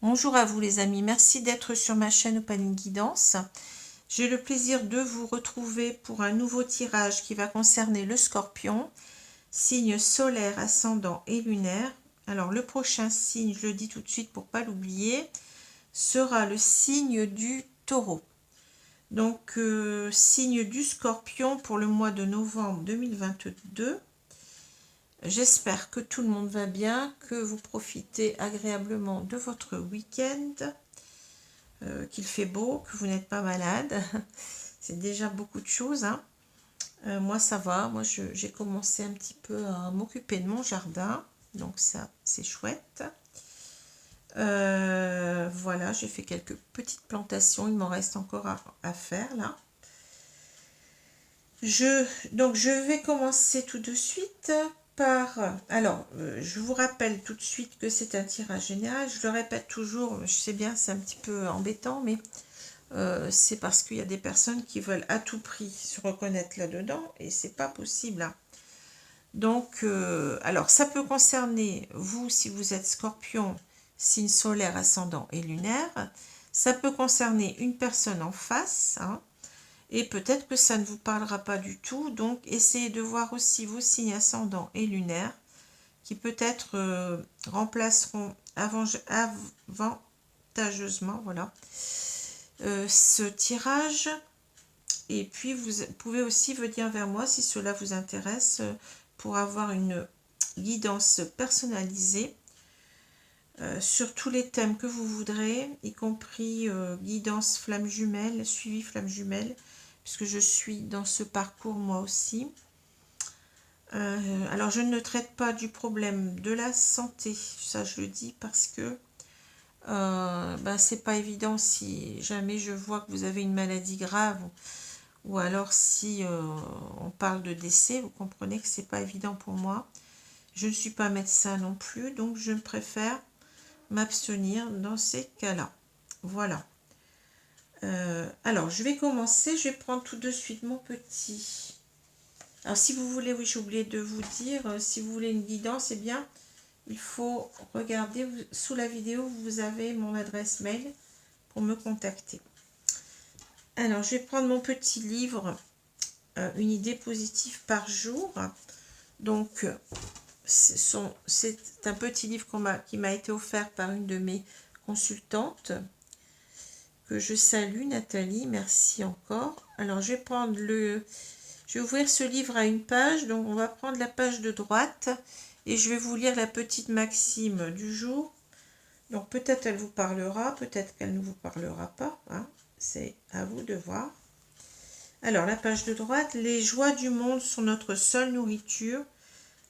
Bonjour à vous les amis, merci d'être sur ma chaîne Opaline Guidance. J'ai le plaisir de vous retrouver pour un nouveau tirage qui va concerner le Scorpion, signe solaire, ascendant et lunaire. Alors le prochain signe, je le dis tout de suite pour ne pas l'oublier, sera le signe du Taureau. Donc signe du Scorpion pour le mois de novembre 2022. J'espère que tout le monde va bien, que vous profitez agréablement de votre week-end, qu'il fait beau, que vous n'êtes pas malade. C'est déjà beaucoup de choses, hein. Moi, ça va. Moi, j'ai commencé un petit peu à m'occuper de mon jardin. Donc, ça, c'est chouette. Voilà, j'ai fait quelques petites plantations. Il m'en reste encore à faire, là. Donc, je vais commencer tout de suite alors, je vous rappelle tout de suite que c'est un tirage général. Je le répète toujours, je sais bien, c'est un petit peu embêtant, mais c'est parce qu'il y a des personnes qui veulent à tout prix se reconnaître là-dedans, et c'est pas possible, hein. Donc, alors, ça peut concerner vous si vous êtes Scorpion, signe solaire, ascendant et lunaire. Ça peut concerner une personne en face, hein. Et peut-être que ça ne vous parlera pas du tout. Donc, essayez de voir aussi vos signes ascendants et lunaires qui peut-être remplaceront avantageusement voilà, ce tirage. Et puis, vous pouvez aussi venir vers moi si cela vous intéresse pour avoir une guidance personnalisée sur tous les thèmes que vous voudrez, y compris guidance flamme jumelle, suivi flamme jumelle, puisque je suis dans ce parcours moi aussi. Alors je ne traite pas du problème de la santé, ça je le dis parce que c'est pas évident si jamais je vois que vous avez une maladie grave ou alors si on parle de décès, vous comprenez que c'est pas évident pour moi. Je ne suis pas médecin non plus, donc je préfère m'abstenir dans ces cas-là. Voilà. Alors, je vais commencer. Je vais prendre tout de suite mon petit. Alors, si vous voulez, oui, j'ai oublié de vous dire, si vous voulez une guidance, eh bien, il faut regarder sous la vidéo, vous avez mon adresse mail pour me contacter. Alors, je vais prendre mon petit livre, une idée positive par jour. Donc, c'est un petit livre qui m'a été offert par une de mes consultantes, que je salue, Nathalie, merci encore. Alors, je vais ouvrir ce livre à une page, donc on va prendre la page de droite et je vais vous lire la petite maxime du jour. Donc, peut-être elle vous parlera, peut-être qu'elle ne vous parlera pas, hein. C'est à vous de voir. Alors, la page de droite, les joies du monde sont notre seule nourriture.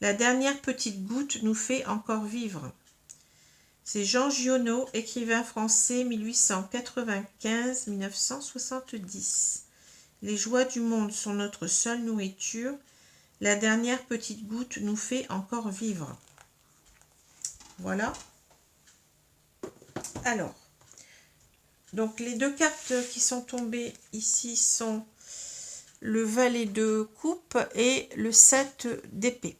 La dernière petite goutte nous fait encore vivre. C'est Jean Giono, écrivain français 1895-1970. Les joies du monde sont notre seule nourriture. La dernière petite goutte nous fait encore vivre. Voilà. Alors, donc les deux cartes qui sont tombées ici sont le valet de coupe et le 7 d'épée.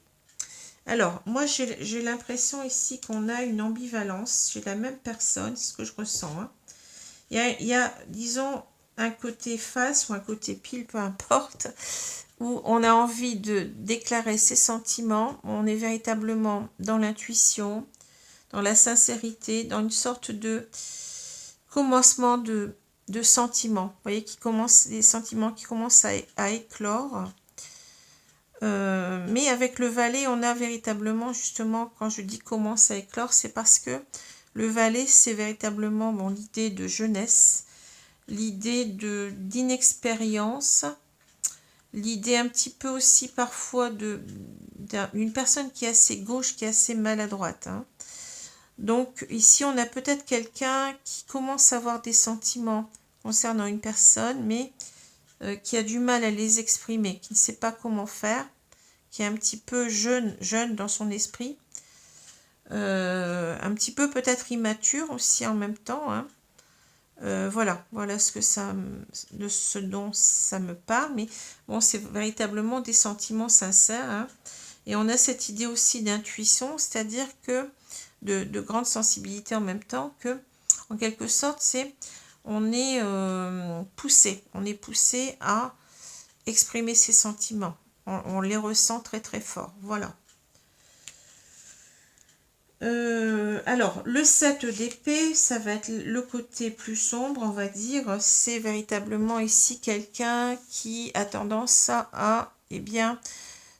Alors, moi, j'ai l'impression ici qu'on a une ambivalence chez la même personne, c'est ce que je ressens, hein. Il y a, disons, un côté face ou un côté pile, peu importe, où on a envie de déclarer ses sentiments, on est véritablement dans l'intuition, dans la sincérité, dans une sorte de commencement de sentiments. Vous voyez, des sentiments qui commencent à éclore. Mais avec le valet, on a véritablement, justement, quand je dis commence à éclore, c'est parce que le valet, c'est véritablement l'idée de jeunesse, l'idée d'inexpérience, l'idée un petit peu aussi parfois d'une personne qui est assez gauche, qui est assez maladroite, hein. Donc ici, on a peut-être quelqu'un qui commence à avoir des sentiments concernant une personne, mais qui a du mal à les exprimer, qui ne sait pas comment faire, qui est un petit peu jeune dans son esprit, un petit peu peut-être immature aussi en même temps, hein. Voilà de ce dont ça me parle, mais bon, c'est véritablement des sentiments sincères, hein. Et on a cette idée aussi d'intuition, c'est-à-dire que de grande sensibilité en même temps, que En quelque sorte, on est poussé à exprimer ses sentiments. On les ressent très très fort. Voilà. Alors, le 7 d'épée, ça va être le côté plus sombre, on va dire. C'est véritablement ici quelqu'un qui a tendance eh bien,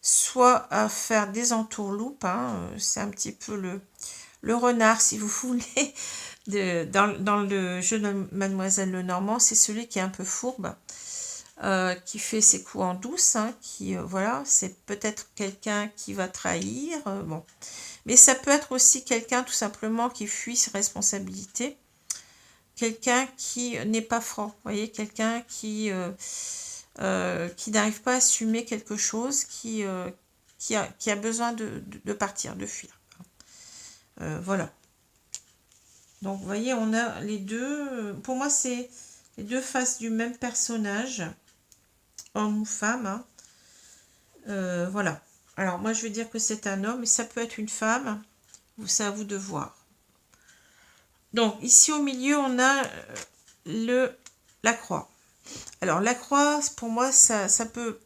soit à faire des entourloupes, hein, c'est un petit peu le renard, si vous voulez, dans le jeu de Mademoiselle Lenormand, c'est celui qui est un peu fourbe, qui fait ses coups en douce, hein, voilà, c'est peut-être quelqu'un qui va trahir, bon. Mais ça peut être aussi quelqu'un tout simplement qui fuit ses responsabilités, quelqu'un qui n'est pas franc, vous voyez, quelqu'un qui n'arrive pas à assumer quelque chose, qui a besoin de partir, de fuir. Voilà. Donc, vous voyez, on a les deux. Pour moi, c'est les deux faces du même personnage, homme ou femme. Hein. Voilà. Alors, moi, je vais dire que c'est un homme, mais ça peut être une femme. C'est à vous de voir. Donc, ici au milieu, on a la croix. Alors, la croix, pour moi, ça peut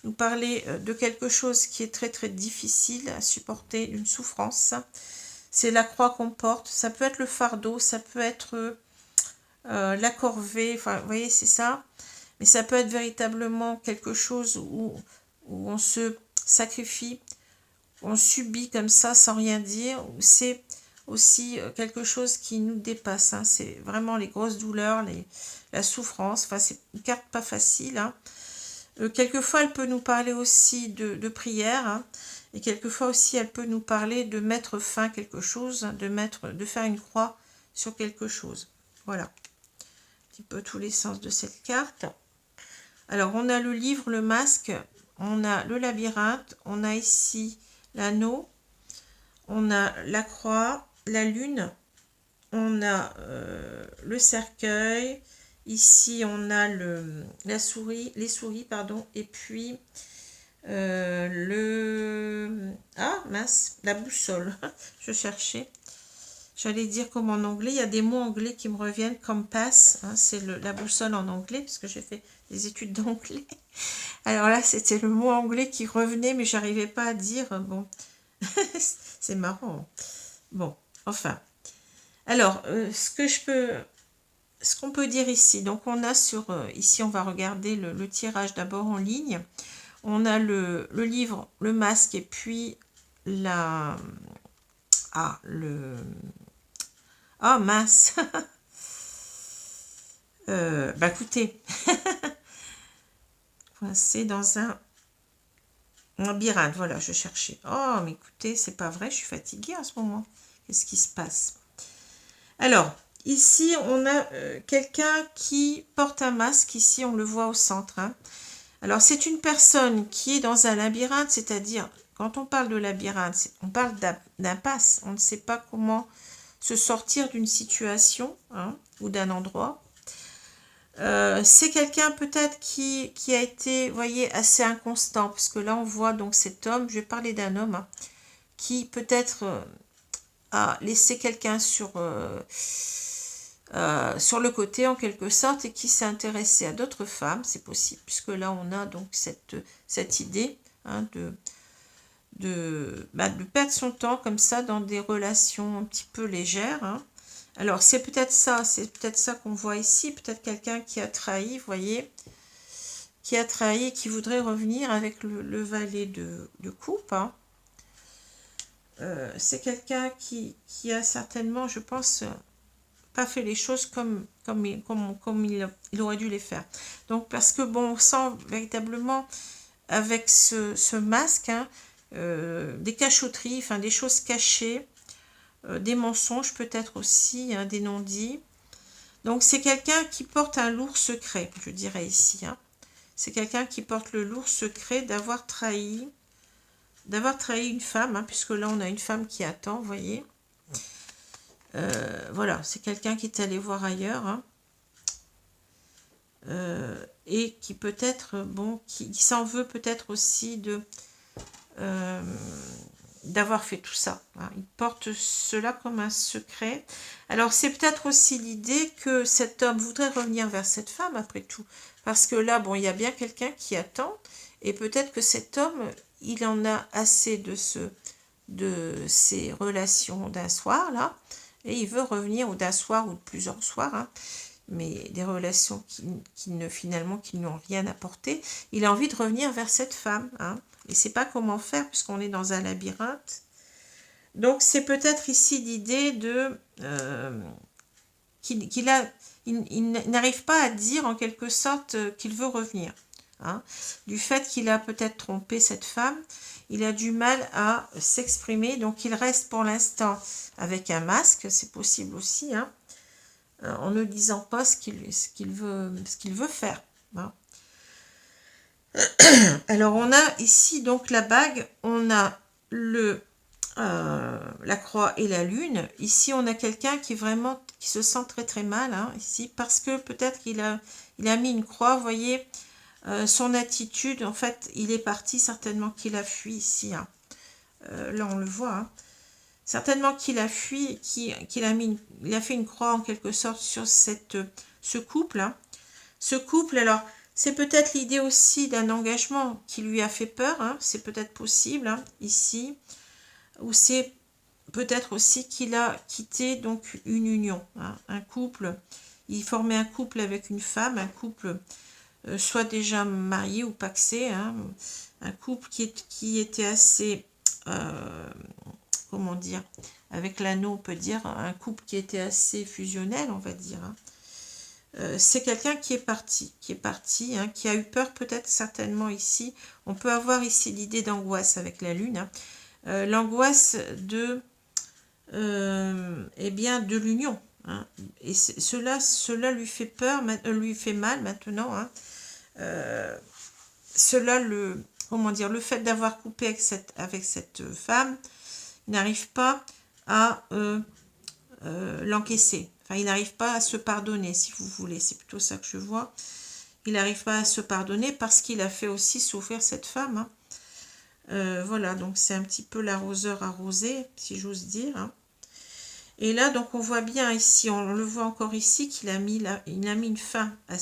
nous parler de quelque chose qui est très, très difficile à supporter, une souffrance. C'est la croix qu'on porte. Ça peut être le fardeau, ça peut être la corvée. Enfin, vous voyez, c'est ça. Mais ça peut être véritablement quelque chose où on se sacrifie, on subit comme ça sans rien dire. C'est aussi quelque chose qui nous dépasse. Hein. C'est vraiment les grosses douleurs, la souffrance. Enfin, c'est une carte pas facile. Hein. Quelquefois, elle peut nous parler aussi de prière. Hein. Et quelquefois aussi, elle peut nous parler de mettre fin à quelque chose, hein, de faire une croix sur quelque chose. Voilà. Un petit peu tous les sens de cette carte. Alors, on a le livre, le masque, on a le labyrinthe, on a ici l'anneau, on a la croix, la lune, on a le cercueil, ici on a les souris, pardon, et puis la boussole, je cherchais. J'allais dire comme en anglais, il y a des mots anglais qui me reviennent, compass, hein, c'est la boussole en anglais, parce que j'ai fait des études d'anglais. Alors là, c'était le mot anglais qui revenait, mais j'arrivais pas à dire, bon, c'est marrant. Bon, enfin. Alors, ce qu'on peut dire ici, donc on a ici on va regarder le tirage d'abord en ligne. On a le livre, le masque et puis mince. Bah écoutez, c'est dans un labyrinthe, voilà, je cherchais. Oh, mais écoutez, c'est pas vrai, je suis fatiguée en ce moment. Qu'est-ce qui se passe? Alors, ici, on a quelqu'un qui porte un masque. Ici, on le voit au centre. Hein. Alors, c'est une personne qui est dans un labyrinthe, c'est-à-dire, quand on parle de labyrinthe, on parle d'impasse. On ne sait pas comment se sortir d'une situation, hein, ou d'un endroit. C'est quelqu'un peut-être qui a été, vous voyez, assez inconstant, parce que là, on voit donc cet homme, je vais parler d'un homme, hein, qui peut-être a laissé quelqu'un sur le côté en quelque sorte et qui s'est intéressé à d'autres femmes, c'est possible, puisque là on a donc cette idée, hein, de perdre son temps comme ça dans des relations un petit peu légères. Hein. Alors c'est peut-être ça qu'on voit ici, peut-être quelqu'un qui a trahi, vous voyez, qui a trahi et qui voudrait revenir avec le valet de coupe. Hein. C'est quelqu'un qui a certainement, je pense, pas fait les choses comme il aurait dû les faire. Donc, parce que, bon, on sent véritablement, avec ce masque, hein, des cachotteries, enfin, des choses cachées, des mensonges peut-être aussi, hein, des non-dits. Donc, c'est quelqu'un qui porte un lourd secret, je dirais ici. Hein. C'est quelqu'un qui porte le lourd secret d'avoir trahi une femme, hein, puisque là, on a une femme qui attend, vous voyez. Voilà, c'est quelqu'un qui est allé voir ailleurs, hein, et qui peut-être, bon, qui s'en veut peut-être aussi d'avoir fait tout ça. Hein. Il porte cela comme un secret. Alors, c'est peut-être aussi l'idée que cet homme voudrait revenir vers cette femme, après tout. Parce que là, bon, il y a bien quelqu'un qui attend. Et peut-être que cet homme, il en a assez de ces relations d'un soir, là. Et il veut revenir, ou d'un soir, ou de plusieurs soirs, hein, mais des relations finalement qui n'ont rien apporté. Il a envie de revenir vers cette femme, hein, et ne sait pas comment faire puisqu'on est dans un labyrinthe. Donc c'est peut-être ici l'idée de il n'arrive pas à dire en quelque sorte qu'il veut revenir. Hein. Du fait qu'il a peut-être trompé cette femme, il a du mal à s'exprimer, donc il reste pour l'instant avec un masque, c'est possible aussi, hein, en ne disant pas ce qu'il veut faire. Hein. Alors on a ici donc la bague, on a la croix et la lune. Ici on a quelqu'un qui se sent très très mal, hein, ici, parce que peut-être il a mis une croix, vous voyez, son attitude, en fait il est parti, certainement qu'il a fui ici, hein. Là on le voit, hein. Certainement qu'il a fui et qu'il a fait une croix en quelque sorte sur ce couple. Hein. Ce couple, alors, c'est peut-être l'idée aussi d'un engagement qui lui a fait peur. Hein. C'est peut-être possible, hein, ici. Ou c'est peut-être aussi qu'il a quitté donc une union. Hein, un couple. Il formait un couple avec une femme, un couple soit déjà marié ou pacsé. Hein, un couple qui était assez... comment dire, avec l'anneau, on peut dire, un couple qui était assez fusionnel, on va dire. Hein. C'est quelqu'un qui est parti, hein, qui a eu peur peut-être certainement ici. On peut avoir ici l'idée d'angoisse avec la lune. Hein. L'angoisse eh bien, de l'union. Hein. Et cela lui fait peur, lui fait mal maintenant. Hein. Cela, le fait d'avoir coupé avec cette femme, il n'arrive pas à l'encaisser. Enfin, il n'arrive pas à se pardonner, si vous voulez. C'est plutôt ça que je vois. Il n'arrive pas à se pardonner parce qu'il a fait aussi souffrir cette femme. Hein. Voilà, donc c'est un petit peu l'arroseur arrosé, si j'ose dire. Hein. Et là, donc on voit bien ici, on le voit encore ici, qu'il a mis une fin à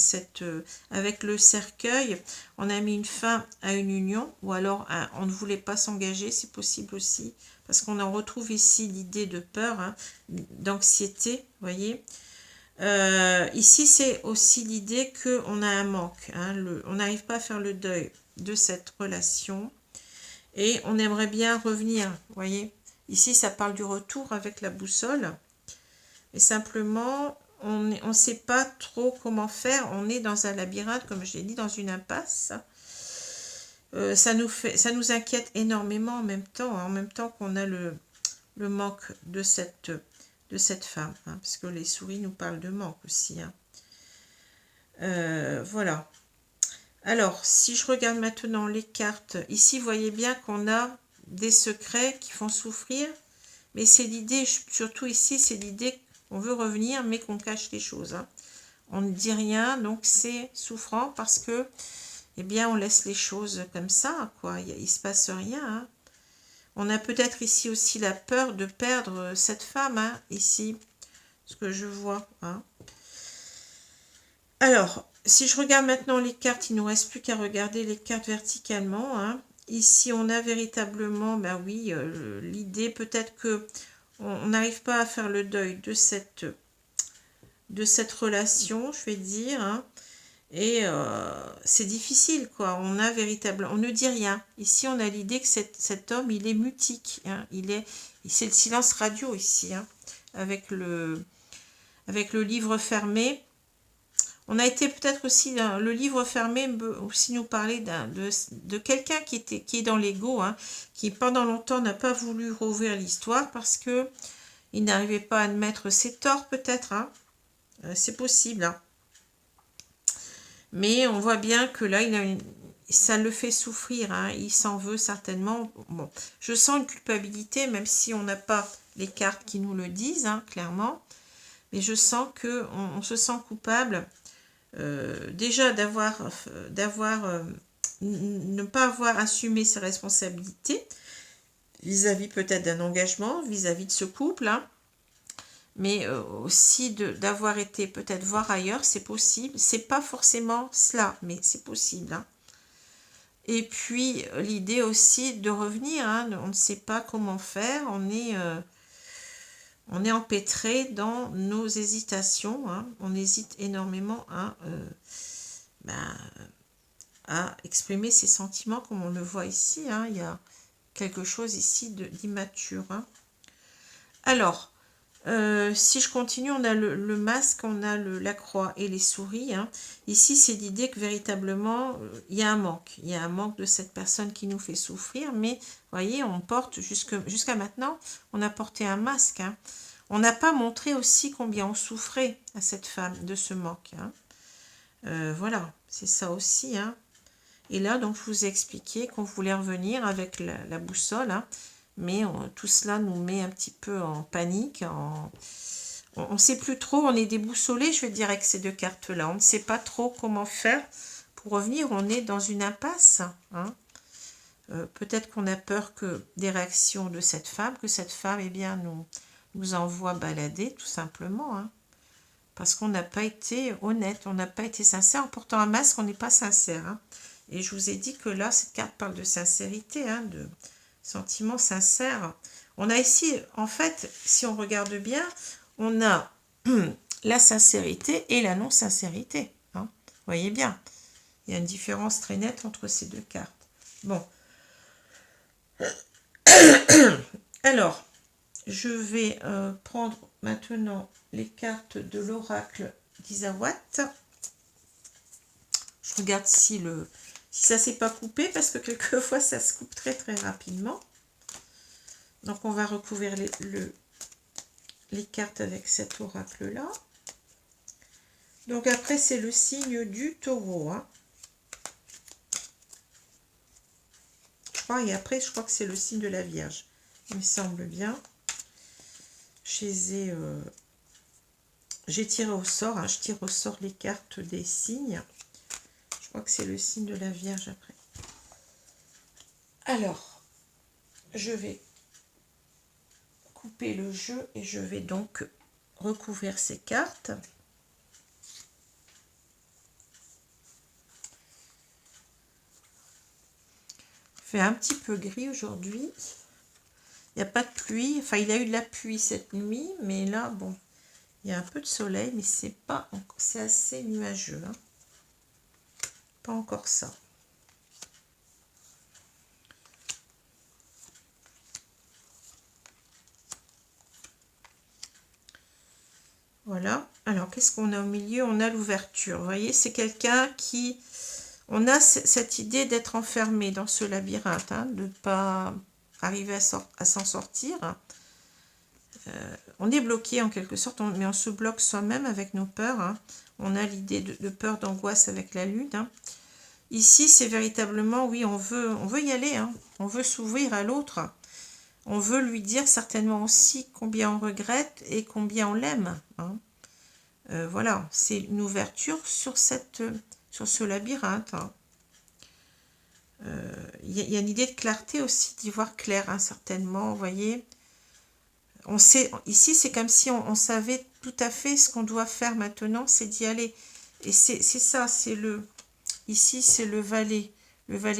avec le cercueil, on a mis une fin à une union, ou alors on ne voulait pas s'engager, c'est possible aussi, parce qu'on en retrouve ici l'idée de peur, hein, d'anxiété, vous voyez. Ici, c'est aussi l'idée qu'on a un manque, hein, on n'arrive pas à faire le deuil de cette relation, et on aimerait bien revenir, vous voyez. Ici, ça parle du retour avec la boussole. Et simplement, on ne sait pas trop comment faire. On est dans un labyrinthe, comme je l'ai dit, dans une impasse. Ça nous inquiète énormément en même temps. Hein, en même temps qu'on a le manque de cette femme. Hein, parce que les souris nous parlent de manque aussi. Hein. Voilà. Alors, si je regarde maintenant les cartes, ici, vous voyez bien qu'on a des secrets qui font souffrir. Mais c'est l'idée, surtout ici, c'est l'idée qu'on veut revenir, mais qu'on cache les choses. Hein. On ne dit rien, donc c'est souffrant parce que, eh bien, on laisse les choses comme ça, quoi. Il ne se passe rien. Hein. On a peut-être ici aussi la peur de perdre cette femme, hein, ici, ce que je vois. Hein. Alors, si je regarde maintenant les cartes, il ne nous reste plus qu'à regarder les cartes verticalement. Hein. Ici, on a véritablement, ben oui, l'idée peut-être que on n'arrive pas à faire le deuil de cette relation, je vais dire. Hein. Et c'est difficile, quoi. On ne dit rien. Ici, on a l'idée que cet homme, il est mutique. Hein. C'est le silence radio ici, hein, avec le livre fermé. On a été peut-être aussi, le livre fermé peut aussi nous parler de quelqu'un qui est dans l'ego, hein, qui pendant longtemps n'a pas voulu rouvrir l'histoire parce que il n'arrivait pas à admettre ses torts peut-être. Hein. C'est possible. Hein. Mais on voit bien que là, ça le fait souffrir. Hein. Il s'en veut certainement. Bon, je sens une culpabilité, même si on n'a pas les cartes qui nous le disent, hein, clairement. Mais je sens qu'on se sent coupable. Déjà ne pas avoir assumé ses responsabilités vis-à-vis peut-être d'un engagement, vis-à-vis de ce couple, hein. Mais aussi d'avoir été peut-être voir ailleurs, c'est possible. C'est pas forcément cela, mais c'est possible, hein. Et puis, l'idée aussi de revenir, hein, on ne sait pas comment faire, on est empêtré dans nos hésitations, hein. On hésite énormément ben, à exprimer ses sentiments, comme on le voit ici, hein. Il y a quelque chose ici d'immature, hein. Alors, si je continue, on a le masque, on a la croix et les souris, hein. Ici, c'est l'idée que véritablement, il y a un manque. Il y a un manque de cette personne qui nous fait souffrir. Mais, vous voyez, on porte, jusqu'à maintenant, on a porté un masque, hein. On n'a pas montré aussi combien on souffrait à cette femme de ce manque, hein. Voilà, c'est ça aussi, hein. Et là, donc, je vous ai expliqué qu'on voulait revenir avec la boussole, hein. Mais tout cela nous met un petit peu en panique. On ne sait plus trop, on est déboussolé, je veux dire, avec ces deux cartes-là. On ne sait pas trop comment faire pour revenir. On est dans une impasse, hein. Peut-être qu'on a peur que des réactions de cette femme, eh bien, nous envoie balader, tout simplement, hein. Parce qu'on n'a pas été honnête, on n'a pas été sincère. En portant un masque, on n'est pas sincère, hein. Et je vous ai dit que là, cette carte parle de sincérité, hein, de sentiments sincères. On a ici, en fait, si on regarde bien, on a la sincérité et la non-sincérité, hein. Vous voyez bien, il y a une différence très nette entre ces deux cartes. Bon. Alors, je vais prendre maintenant les cartes de l'oracle d'Isawat. Je regarde si ça ne s'est pas coupé, parce que quelquefois ça se coupe très très rapidement. Donc on va recouvrir les cartes avec cet oracle-là. Donc après c'est le signe du taureau, hein. Je crois, et après je crois que c'est le signe de la Vierge. Il me semble bien. J'ai tiré au sort, hein, je tire au sort les cartes des signes. Je crois que c'est le signe de la Vierge après. Alors, je vais couper le jeu et je vais donc recouvrir ces cartes. Il fait un petit peu gris aujourd'hui. Il n'y a pas de pluie. Enfin, il y a eu de la pluie cette nuit, mais là, bon, il y a un peu de soleil, mais c'est assez nuageux, hein. Pas encore ça. Voilà. Alors, qu'est-ce qu'on a au milieu? On a l'ouverture. Vous voyez, c'est quelqu'un qui... On a cette idée d'être enfermé dans ce labyrinthe, hein, de ne pas arriver à s'en sortir. On est bloqué en quelque sorte, mais on se bloque soi-même avec nos peurs, hein. On a l'idée de peur, d'angoisse avec la lune, hein. Ici, c'est véritablement, oui, on veut y aller, hein. On veut s'ouvrir à l'autre. On veut lui dire certainement aussi combien on regrette et combien on l'aime, hein. Voilà, c'est une ouverture sur ce labyrinthe, hein. Y a une idée de clarté aussi, d'y voir clair, hein, certainement, vous voyez. On sait, ici, c'est comme si on savait tout à fait ce qu'on doit faire maintenant, c'est d'y aller. Et c'est ça, ici, c'est le valet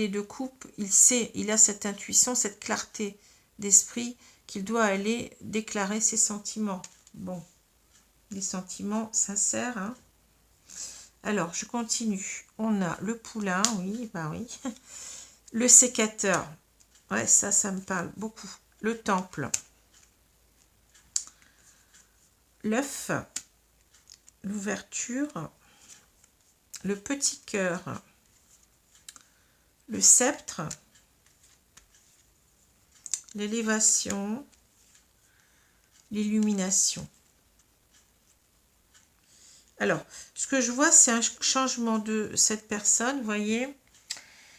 de coupe. Il sait, il a cette intuition, cette clarté d'esprit qu'il doit aller déclarer ses sentiments. Bon, les sentiments sincères, hein. Alors, je continue. On a le poulain, oui, bah oui. Le sécateur, ouais, ça me parle beaucoup. Le temple. L'œuf, l'ouverture, le petit cœur, le sceptre, l'élévation, l'illumination. Alors, ce que je vois, c'est un changement de cette personne, vous voyez.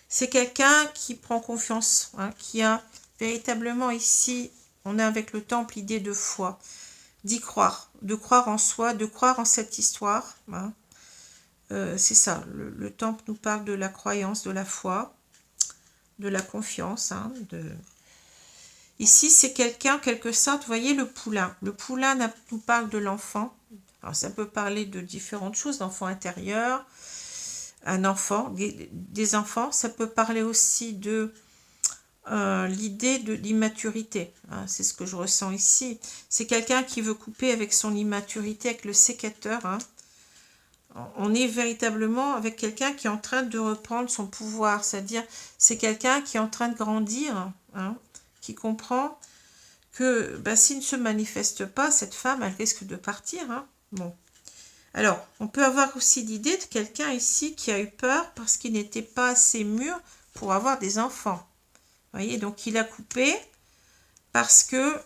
C'est quelqu'un qui prend confiance, hein, qui a véritablement ici, on a avec le temple l'idée de foi, d'y croire, de croire en soi, de croire en cette histoire, hein. C'est ça, le temple nous parle de la croyance, de la foi, de la confiance, hein, Ici, c'est quelqu'un, en quelque sorte, vous voyez le poulain. Le poulain nous parle de l'enfant. Alors, ça peut parler de différentes choses, d'enfant intérieur, un enfant, des enfants. Ça peut parler aussi de l'idée de l'immaturité. Hein, c'est ce que je ressens ici. C'est quelqu'un qui veut couper avec son immaturité, avec le sécateur. Hein. On est véritablement avec quelqu'un qui est en train de reprendre son pouvoir. C'est-à-dire, c'est quelqu'un qui est en train de grandir, hein, qui comprend que bah, s'il ne se manifeste pas, cette femme, elle risque de partir. Hein. Bon. Alors, on peut avoir aussi l'idée de quelqu'un ici qui a eu peur parce qu'il n'était pas assez mûr pour avoir des enfants. Vous voyez, donc il a coupé parce que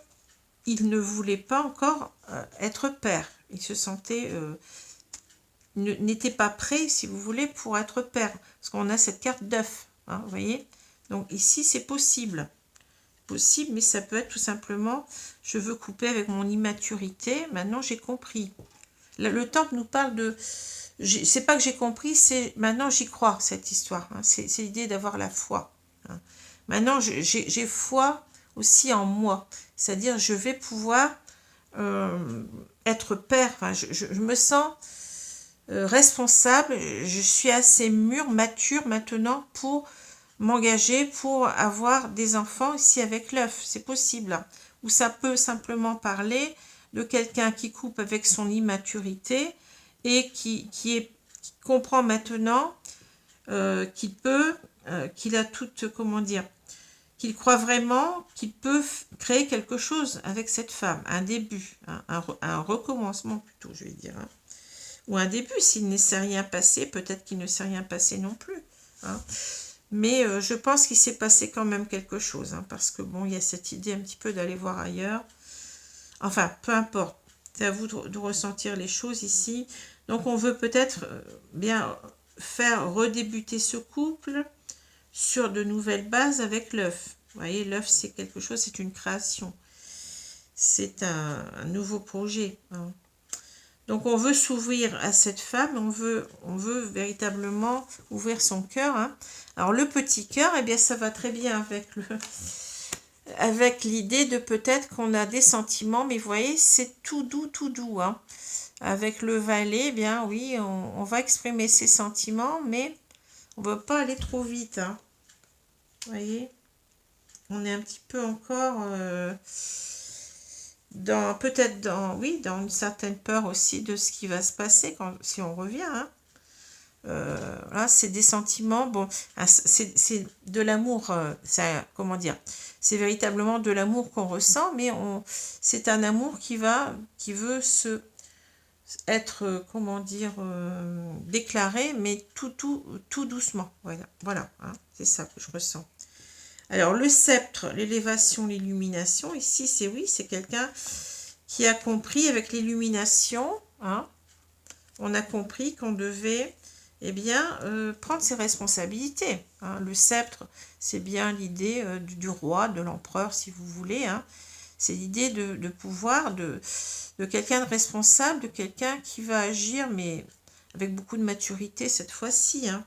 il ne voulait pas encore être père. Il se sentait, n'était pas prêt, si vous voulez, pour être père. Parce qu'on a cette carte d'œuf, hein, vous voyez. Donc ici, c'est possible. Possible, mais ça peut être tout simplement, je veux couper avec mon immaturité. Maintenant, j'ai compris. Le temple nous parle de... C'est pas que j'ai compris, c'est maintenant j'y crois, cette histoire. Hein. C'est l'idée d'avoir la foi. Hein. Maintenant, j'ai foi aussi en moi. C'est-à-dire, je vais pouvoir être père. Enfin, je me sens responsable. Je suis assez mûre, mature maintenant pour m'engager, pour avoir des enfants ici avec l'œuf. C'est possible. Ou ça peut simplement parler de quelqu'un qui coupe avec son immaturité et qui comprend maintenant qu'il peut, qu'il a toute, comment dire, qu'il croit vraiment qu'il peut créer quelque chose avec cette femme, un début, hein, un recommencement plutôt, je vais dire, hein. Ou un début, s'il ne s'est rien passé, peut-être qu'il ne s'est rien passé non plus, hein. Mais je pense qu'il s'est passé quand même quelque chose, hein, parce que bon, il y a cette idée un petit peu d'aller voir ailleurs. Enfin, peu importe, c'est à vous de ressentir les choses ici. Donc on veut peut-être bien faire redébuter ce couple sur de nouvelles bases avec l'œuf. Vous voyez, l'œuf, c'est quelque chose, c'est une création. C'est un nouveau projet. Hein. Donc, on veut s'ouvrir à cette femme, on veut véritablement ouvrir son cœur. Hein. Alors, le petit cœur, eh bien, ça va très bien avec l'idée de peut-être qu'on a des sentiments, mais vous voyez, c'est tout doux. Hein. Avec le valet, eh bien, oui, on va exprimer ses sentiments, mais on ne va pas aller trop vite. Hein. Vous voyez, on est un petit peu encore peut-être dans une certaine peur aussi de ce qui va se passer si on revient. Hein. Là, c'est des sentiments, bon, c'est de l'amour, comment dire, c'est véritablement de l'amour qu'on ressent, mais c'est un amour qui veut être, comment dire, déclaré, mais tout doucement. Voilà, hein, c'est ça que je ressens. Alors, le sceptre, l'élévation, l'illumination, ici, c'est quelqu'un qui a compris avec l'illumination, hein, on a compris qu'on devait, eh bien, prendre ses responsabilités. Hein. Le sceptre, c'est bien l'idée du roi, de l'empereur, si vous voulez. Hein. C'est l'idée de pouvoir, de quelqu'un de responsable, de quelqu'un qui va agir, mais avec beaucoup de maturité cette fois-ci. Hein.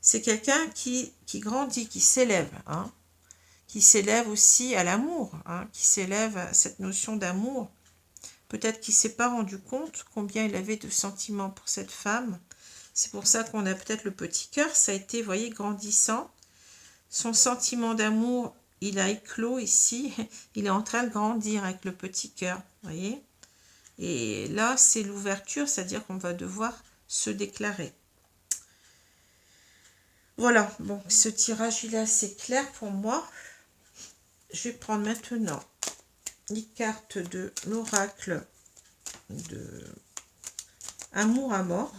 C'est quelqu'un qui grandit, qui s'élève, hein. Qui s'élève aussi à l'amour, hein, qui s'élève à cette notion d'amour. Peut-être qu'il ne s'est pas rendu compte combien il avait de sentiments pour cette femme. C'est pour ça qu'on a peut-être le petit cœur. Ça a été, vous voyez, grandissant. Son sentiment d'amour, il a éclos ici. Il est en train de grandir avec le petit cœur, vous voyez. Et là, c'est l'ouverture, c'est-à-dire qu'on va devoir se déclarer. Voilà, bon, ce tirage, il est assez clair pour moi. Je vais prendre maintenant les cartes de l'oracle de Amour à mort.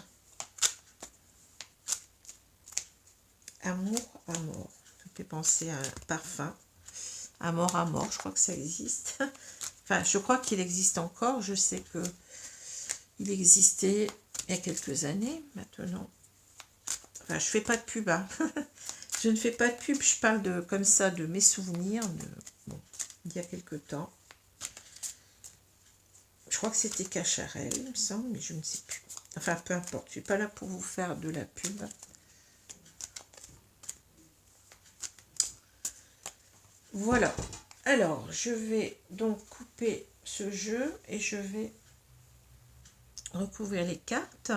Amour à mort. Ça me fait penser à un parfum. Amour à mort, je crois que ça existe. Enfin, je crois qu'il existe encore. Je sais que il existait il y a quelques années maintenant. Enfin, je fais pas de pub. Hein. Je ne fais pas de pub. Je parle comme ça de mes souvenirs. Bon, il y a quelque temps. Je crois que c'était Cacharel, il me semble, mais je ne sais plus. Enfin, peu importe, je ne suis pas là pour vous faire de la pub. Voilà. Alors, je vais donc couper ce jeu et je vais recouvrir les cartes.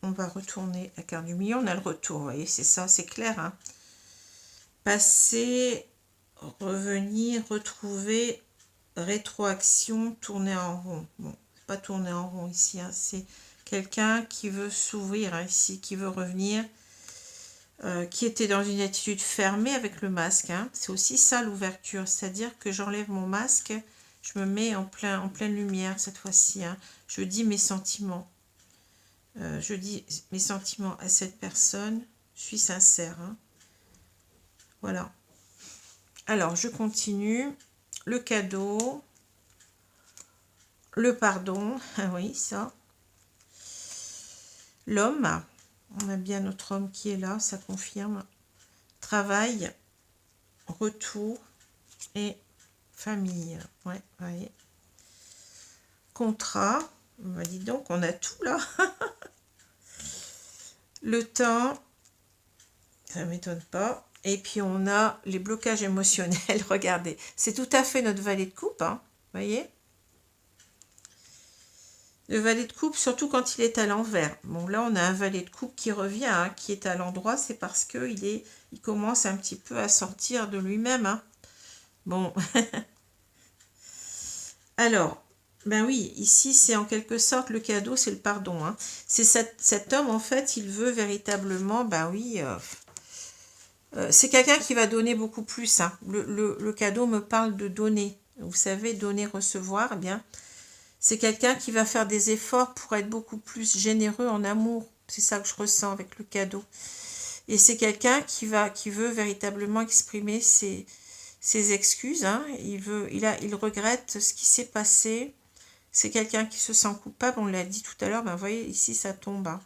On va retourner la carte du milieu. On a le retour, vous voyez, c'est ça, c'est clair. Hein. Passer, revenir, retrouver, rétroaction, tourner en rond. Bon, c'est pas tourner en rond ici, hein, c'est quelqu'un qui veut s'ouvrir hein, ici, qui veut revenir, qui était dans une attitude fermée avec le masque. Hein. C'est aussi ça l'ouverture, c'est-à-dire que j'enlève mon masque, je me mets en pleine lumière cette fois-ci. Hein. Je dis mes sentiments. Je dis mes sentiments à cette personne, je suis sincère. Hein. Voilà. Alors, je continue. Le cadeau. Le pardon. Ah oui, ça. L'homme. On a bien notre homme qui est là, ça confirme. Travail. Retour. Et famille. Ouais, ouais. Contrat. Bah, dis donc, on a tout là. Le temps. Ça ne m'étonne pas. Et puis, on a les blocages émotionnels. Regardez, c'est tout à fait notre valet de coupe. Hein. Vous voyez ? Le valet de coupe, surtout quand il est à l'envers. Bon, là, on a un valet de coupe qui revient, hein, qui est à l'endroit. C'est parce qu'il il commence un petit peu à sortir de lui-même. Hein. Bon. Alors, ben oui, ici, c'est en quelque sorte le cadeau, c'est le pardon. Hein. C'est cet homme, en fait, il veut véritablement, ben oui... c'est quelqu'un qui va donner beaucoup plus. Hein. Le cadeau me parle de donner. Vous savez, donner, recevoir, eh bien, c'est quelqu'un qui va faire des efforts pour être beaucoup plus généreux en amour. C'est ça que je ressens avec le cadeau. Et c'est quelqu'un qui veut véritablement exprimer ses excuses. Hein. Il regrette ce qui s'est passé. C'est quelqu'un qui se sent coupable. On l'a dit tout à l'heure. Ben, vous voyez, ici, ça tombe. Hein.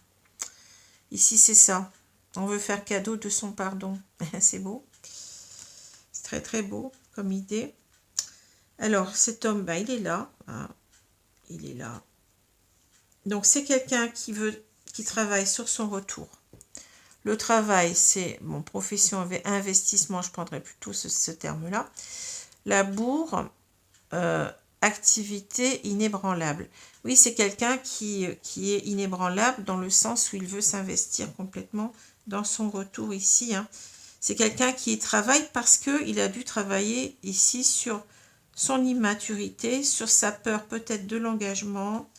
Ici, c'est ça. On veut faire cadeau de son pardon. C'est beau. C'est très, très beau comme idée. Alors, cet homme, ben, il est là. Hein. Il est là. Donc, c'est quelqu'un qui travaille sur son retour. Le travail, c'est, bon, profession, investissement, je prendrais plutôt ce terme-là. La bourre, activité inébranlable. Oui, c'est quelqu'un qui est inébranlable dans le sens où il veut s'investir complètement dans son retour ici. Hein. C'est quelqu'un qui travaille parce qu'il a dû travailler ici sur son immaturité, sur sa peur peut-être de l'engagement,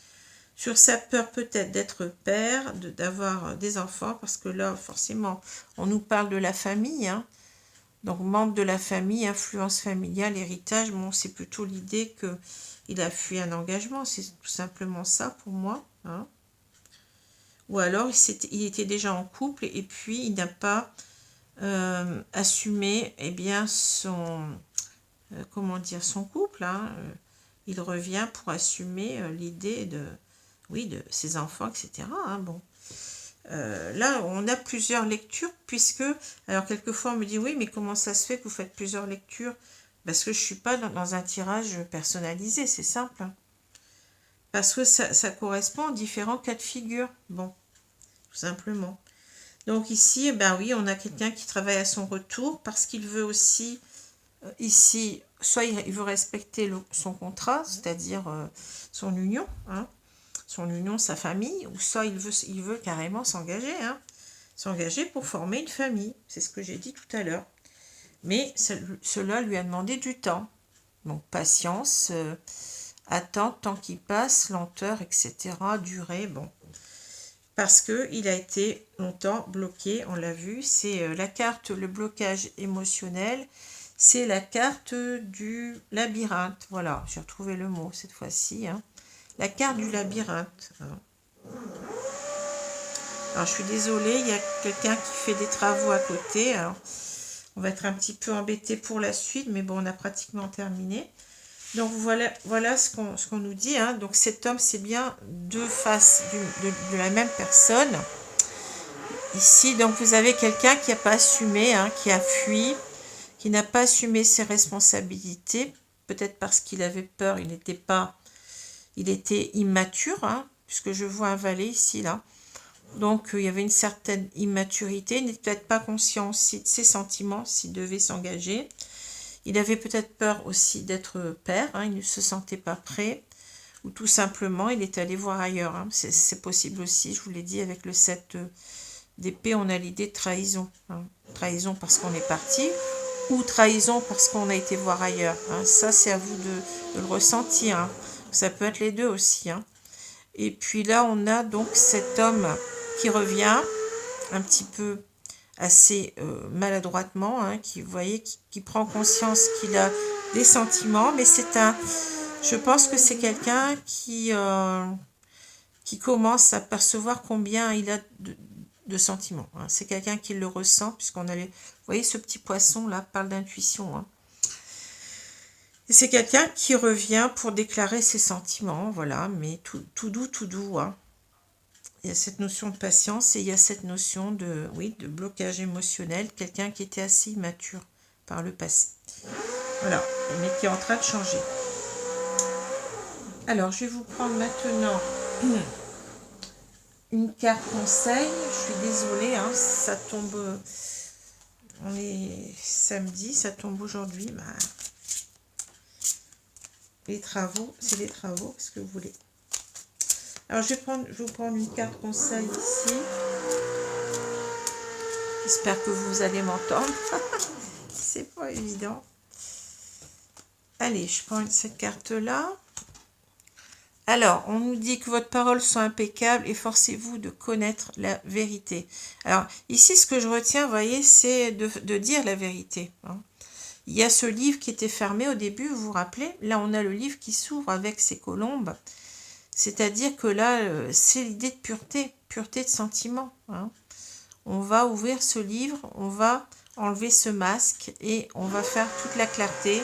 sur sa peur peut-être d'être père, d'avoir des enfants, parce que là, forcément, on nous parle de la famille. Hein. Donc, membre de la famille, influence familiale, héritage, bon, c'est plutôt l'idée qu'il a fui un engagement, c'est tout simplement ça pour moi. Hein. Ou alors, il était déjà en couple et puis il n'a pas assumé eh bien, son couple. Hein. Il revient pour assumer l'idée de ses enfants, etc. Hein, bon. Là, on a plusieurs lectures puisque, alors quelquefois on me dit oui, mais comment ça se fait que vous faites plusieurs lectures? Parce que je ne suis pas dans un tirage personnalisé, c'est simple. Hein. Parce que ça correspond à différents cas de figure. Bon, tout simplement. Donc ici, ben oui, on a quelqu'un qui travaille à son retour parce qu'il veut aussi, ici, soit il veut respecter son contrat, c'est-à-dire son union, hein, son union, sa famille, ou soit il veut carrément s'engager, hein, s'engager pour former une famille. C'est ce que j'ai dit tout à l'heure. Mais cela lui a demandé du temps. Donc patience, attente, temps qui passe, lenteur, etc., durée, bon. Parce qu'il a été longtemps bloqué, on l'a vu. C'est la carte, le blocage émotionnel. C'est la carte du labyrinthe. Voilà, j'ai retrouvé le mot cette fois-ci. Hein. La carte du labyrinthe. Alors, je suis désolée, il y a quelqu'un qui fait des travaux à côté. Alors, on va être un petit peu embêté pour la suite, mais bon, on a pratiquement terminé. Donc voilà ce qu'on nous dit. Hein. Donc cet homme, c'est bien deux faces de la même personne. Ici, donc vous avez quelqu'un qui n'a pas assumé, hein, qui a fui, qui n'a pas assumé ses responsabilités, peut-être parce qu'il avait peur, il était immature, hein, puisque je vois un valet ici, là. Donc il y avait une certaine immaturité, il n'était peut-être pas conscient aussi de ses sentiments s'il devait s'engager. Il avait peut-être peur aussi d'être père, hein, il ne se sentait pas prêt, ou tout simplement il est allé voir ailleurs. Hein. C'est possible aussi, je vous l'ai dit, avec le 7 d'épée, on a l'idée de trahison. Hein. Trahison parce qu'on est parti, ou trahison parce qu'on a été voir ailleurs. Hein. Ça, c'est à vous de le ressentir. Hein. Ça peut être les deux aussi. Hein. Et puis là, on a donc cet homme qui revient un petit peu assez maladroitement, hein, qui, vous voyez, qui prend conscience qu'il a des sentiments, mais je pense que c'est quelqu'un qui commence à percevoir combien il a de sentiments. Hein. C'est quelqu'un qui le ressent, puisqu'on a vous voyez, ce petit poisson là parle d'intuition. Hein. Et c'est quelqu'un qui revient pour déclarer ses sentiments, voilà, mais tout doux. Hein. Il y a cette notion de patience et il y a cette notion de blocage émotionnel, quelqu'un qui était assez immature par le passé. Voilà, mais qui est en train de changer. Alors, je vais vous prendre maintenant une carte conseil. Je suis désolée, hein, ça tombe... On est samedi, ça tombe aujourd'hui. Bah, les travaux, c'est les travaux, ce que vous voulez. Alors, je vais vous prendre une carte conseil ici. J'espère que vous allez m'entendre. C'est pas évident. Allez, je prends cette carte-là. Alors, on nous dit que votre parole soit impeccable et forcez-vous de connaître la vérité. Alors, ici, ce que je retiens, vous voyez, c'est de dire la vérité. Hein. Il y a ce livre qui était fermé au début, vous vous rappelez? Là, on a le livre qui s'ouvre avec ses colombes. C'est-à-dire que là, c'est l'idée de pureté de sentiment. Hein. On va ouvrir ce livre, on va enlever ce masque et on va faire toute la clarté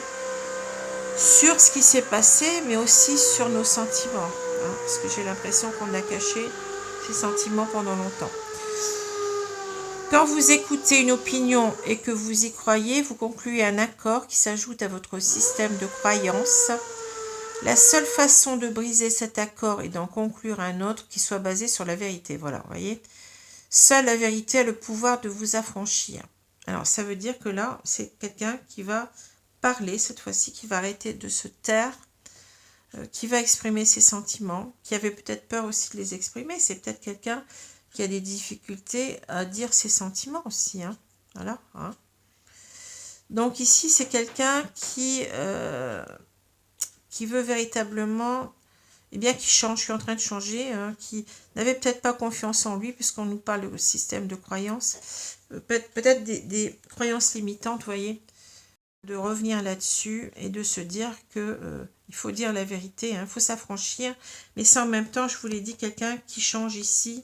sur ce qui s'est passé, mais aussi sur nos sentiments. Hein, parce que j'ai l'impression qu'on a caché ces sentiments pendant longtemps. Quand vous écoutez une opinion et que vous y croyez, vous concluez un accord qui s'ajoute à votre système de croyance. La seule façon de briser cet accord est d'en conclure un autre qui soit basé sur la vérité. Voilà, vous voyez. Seule la vérité a le pouvoir de vous affranchir. Alors, ça veut dire que là, c'est quelqu'un qui va parler cette fois-ci, qui va arrêter de se taire, qui va exprimer ses sentiments, qui avait peut-être peur aussi de les exprimer. C'est peut-être quelqu'un qui a des difficultés à dire ses sentiments aussi. Hein. Voilà. Hein. Donc ici, c'est quelqu'un qui veut véritablement, eh bien, qui change, qui est en train de changer, hein, qui n'avait peut-être pas confiance en lui, puisqu'on nous parle de système de croyances, peut-être des croyances limitantes, vous voyez, de revenir là-dessus et de se dire que il faut dire la vérité, hein, il faut s'affranchir, mais c'est en même temps, je vous l'ai dit, quelqu'un qui change ici,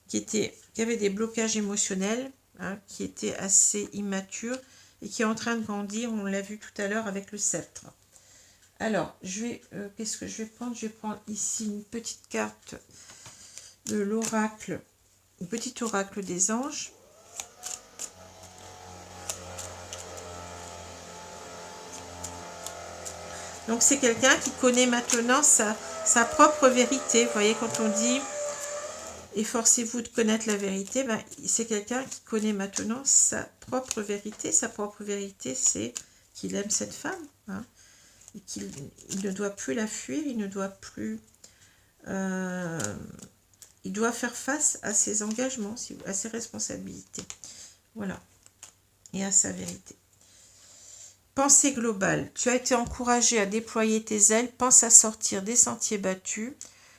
qui avait des blocages émotionnels, hein, qui était assez immature et qui est en train de grandir, on l'a vu tout à l'heure avec le sceptre. Alors, qu'est-ce que je vais prendre? Je vais prendre ici une petite carte de l'oracle, un petit oracle des anges. Donc, c'est quelqu'un qui connaît maintenant sa propre vérité. Vous voyez, quand on dit « efforcez-vous de connaître la vérité », ben, c'est quelqu'un qui connaît maintenant sa propre vérité. Sa propre vérité, c'est qu'il aime cette femme, hein. Et qu'il ne doit plus la fuir, il ne doit plus... il doit faire face à ses engagements, à ses responsabilités. Voilà. Et à sa vérité. Pensée globale. Tu as été encouragé à déployer tes ailes, pense à sortir des sentiers battus.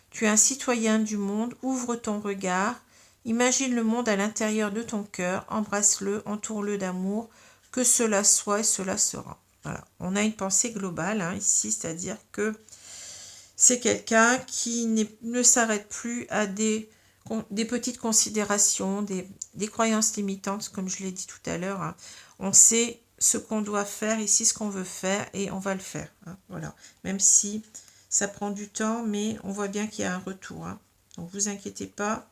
Tu es un citoyen du monde, ouvre ton regard. Imagine le monde à l'intérieur de ton cœur, embrasse-le, entoure-le d'amour, que cela soit et cela sera. Voilà. On a une pensée globale hein, ici, c'est-à-dire que c'est quelqu'un qui ne s'arrête plus à des petites considérations, des croyances limitantes, comme je l'ai dit tout à l'heure. Hein. On sait ce qu'on doit faire ici, ce qu'on veut faire, et on va le faire. Hein, voilà. Même si ça prend du temps, mais on voit bien qu'il y a un retour. Hein. Donc, vous inquiétez pas.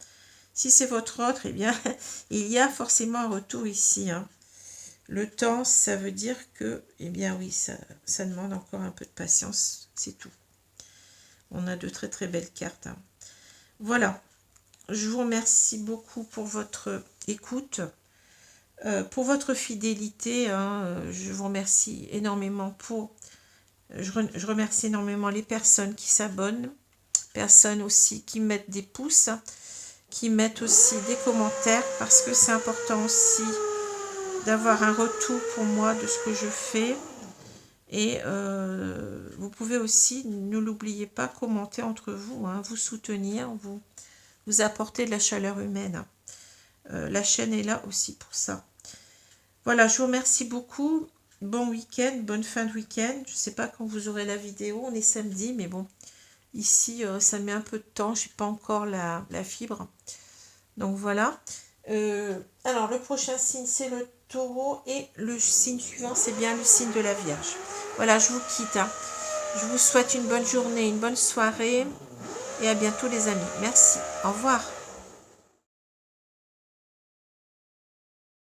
Si c'est votre autre, eh bien, il y a forcément un retour ici. Hein. Le temps, ça veut dire que, eh bien oui, ça demande encore un peu de patience, c'est tout. On a de très très belles cartes. Hein. Voilà. Je vous remercie beaucoup pour votre écoute. Pour votre fidélité, hein, je vous remercie énormément je remercie énormément les personnes qui s'abonnent, personnes aussi qui mettent des pouces, qui mettent aussi des commentaires, parce que c'est important aussi d'avoir un retour pour moi de ce que je fais. Et vous pouvez aussi, ne l'oubliez pas, commenter entre vous, hein, vous soutenir, vous apporter de la chaleur humaine. La chaîne est là aussi pour ça. Voilà, je vous remercie beaucoup. Bon week-end, bonne fin de week-end. Je ne sais pas quand vous aurez la vidéo, on est samedi, mais bon, ici, ça met un peu de temps. Je n'ai pas encore la fibre. Donc voilà. Alors, le prochain signe, c'est le taureau. Et le signe suivant, c'est bien le signe de la Vierge. Voilà, je vous quitte. Hein. Je vous souhaite une bonne journée, une bonne soirée. Et à bientôt les amis. Merci. Au revoir.